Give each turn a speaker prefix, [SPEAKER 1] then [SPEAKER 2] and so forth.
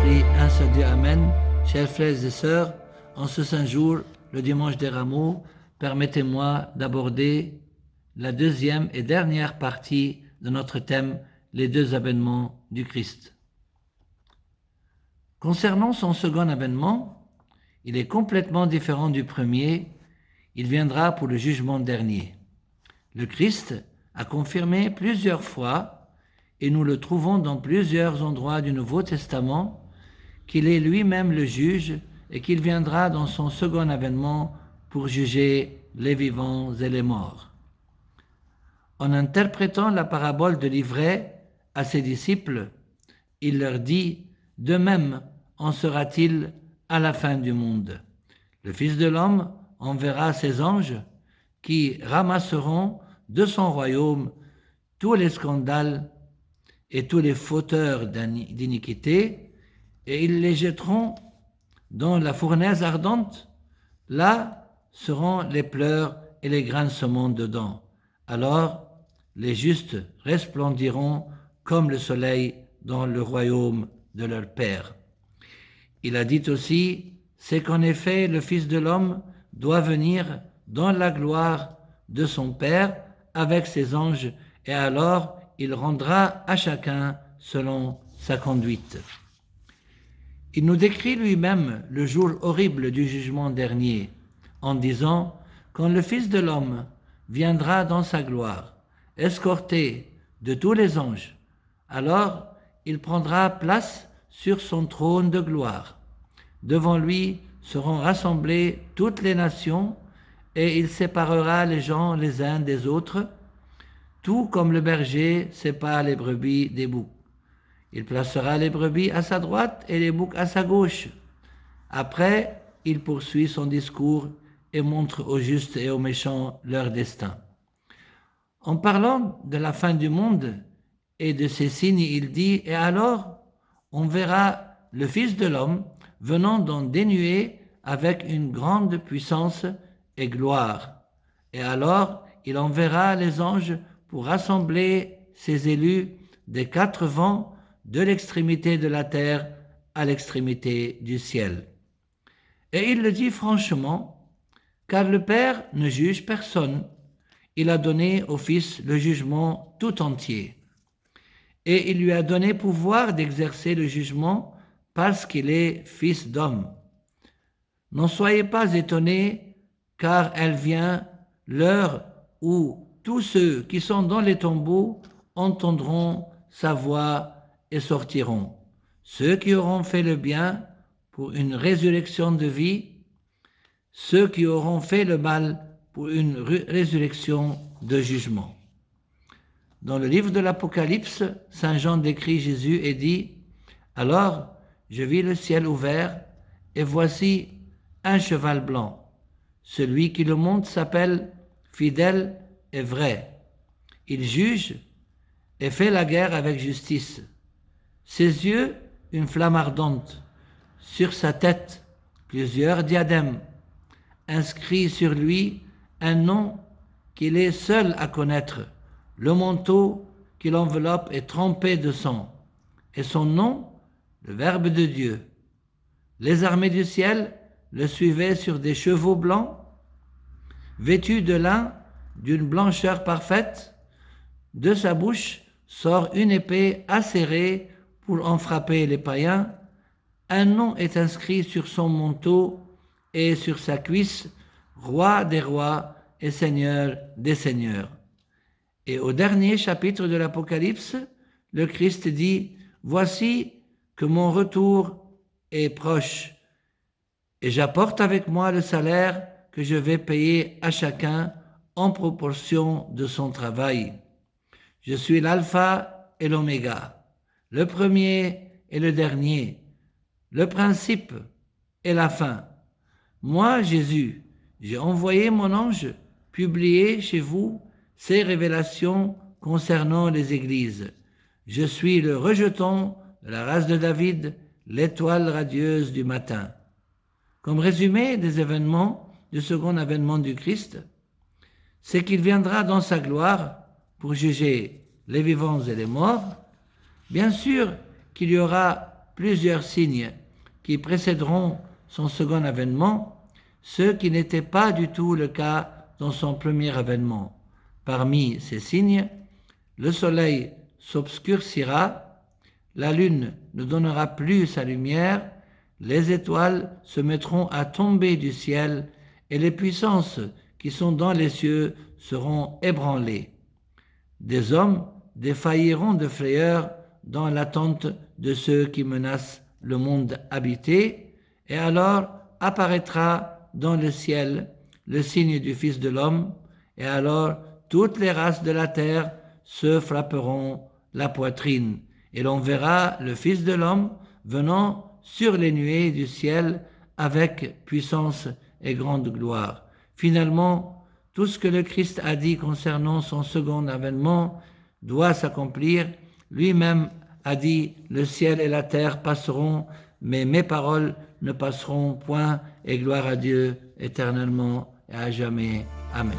[SPEAKER 1] prie, un seul Dieu, Amen. Chers frères et sœurs, en ce saint jour, le dimanche des Rameaux, permettez-moi d'aborder la deuxième et dernière partie de notre thème, les deux avènements du Christ. Concernant son second avènement, il est complètement différent du premier, il viendra pour le jugement dernier. Le Christ a confirmé plusieurs fois, et nous le trouvons dans plusieurs endroits du Nouveau Testament, qu'il est lui-même le juge et qu'il viendra dans son second avènement pour juger les vivants et les morts. En interprétant la parabole de l'ivraie à ses disciples, il leur dit « De même en sera-t-il à la fin du monde. Le Fils de l'homme enverra ses anges qui ramasseront de son royaume tous les scandales et tous les fauteurs d'iniquité, et ils les jetteront dans la fournaise ardente. Là seront les pleurs et les grincements de dents. Alors les justes resplendiront comme le soleil dans le royaume de leur Père. Il a dit aussi, c'est qu'en effet le Fils de l'homme doit venir dans la gloire de son Père avec ses anges, et alors il rendra à chacun selon sa conduite. Il nous décrit lui-même le jour horrible du jugement dernier, en disant « Quand le Fils de l'homme viendra dans sa gloire, escorté de tous les anges, alors il prendra place sur son trône de gloire. Devant lui seront rassemblées toutes les nations, et il séparera les gens les uns des autres, tout comme le berger sépare les brebis des boucs. Il placera les brebis à sa droite et les boucs à sa gauche. Après, il poursuit son discours et montre aux justes et aux méchants leur destin. En parlant de la fin du monde et de ses signes, il dit « Et alors, on verra le Fils de l'homme venant dans des nuées avec une grande puissance et gloire. Et alors, il enverra les anges pour rassembler ses élus des quatre vents, de l'extrémité de la terre à l'extrémité du ciel. » Et il le dit franchement, car le Père ne juge personne. Il a donné au Fils le jugement tout entier. Et il lui a donné pouvoir d'exercer le jugement parce qu'il est Fils d'homme. N'en soyez pas étonnés, car elle vient l'heure où tous ceux qui sont dans les tombeaux entendront sa voix et sortiront. Ceux qui auront fait le bien pour une résurrection de vie, ceux qui auront fait le mal pour une résurrection de jugement. Dans le livre de l'Apocalypse, Saint Jean décrit Jésus et dit « Alors je vis le ciel ouvert, et voici un cheval blanc. Celui qui le monte s'appelle Fidèle et Vrai. Il juge et fait la guerre avec justice. Ses yeux, une flamme ardente. Sur sa tête, plusieurs diadèmes. Inscrit sur lui un nom qu'il est seul à connaître. Le manteau qui l'enveloppe est trempé de sang. Et son nom, le Verbe de Dieu. Les armées du ciel le suivaient sur des chevaux blancs, vêtus de lin d'une blancheur parfaite. De sa bouche sort une épée acérée pour en frapper les païens. Un nom est inscrit sur son manteau et sur sa cuisse, Roi des rois et Seigneur des seigneurs. Et au dernier chapitre de l'Apocalypse, le Christ dit « Voici que mon retour est proche, et j'apporte avec moi le salaire que je vais payer à chacun en proportion de son travail. Je suis l'alpha et l'oméga, le premier et le dernier, le principe et la fin. Moi, Jésus, j'ai envoyé mon ange publier chez vous ces révélations concernant les églises. Je suis le rejeton de la race de David, l'étoile radieuse du matin. » Comme résumé des événements du second avènement du Christ, c'est qu'il viendra dans sa gloire pour juger les vivants et les morts. Bien sûr qu'il y aura plusieurs signes qui précéderont son second avènement, ce qui n'était pas du tout le cas dans son premier avènement. Parmi ces signes, le soleil s'obscurcira, la lune ne donnera plus sa lumière, les étoiles se mettront à tomber du ciel et les puissances qui sont dans les cieux seront ébranlées. Des hommes défailliront de frayeur dans l'attente de ceux qui menacent le monde habité, et alors apparaîtra dans le ciel le signe du Fils de l'homme, et alors toutes les races de la terre se frapperont la poitrine, et l'on verra le Fils de l'homme venant sur les nuées du ciel avec puissance et grande gloire. Finalement, tout ce que le Christ a dit concernant son second avènement doit s'accomplir. Lui-même a dit « Le ciel et la terre passeront, mais mes paroles ne passeront point, et gloire à Dieu éternellement et à jamais. Amen. »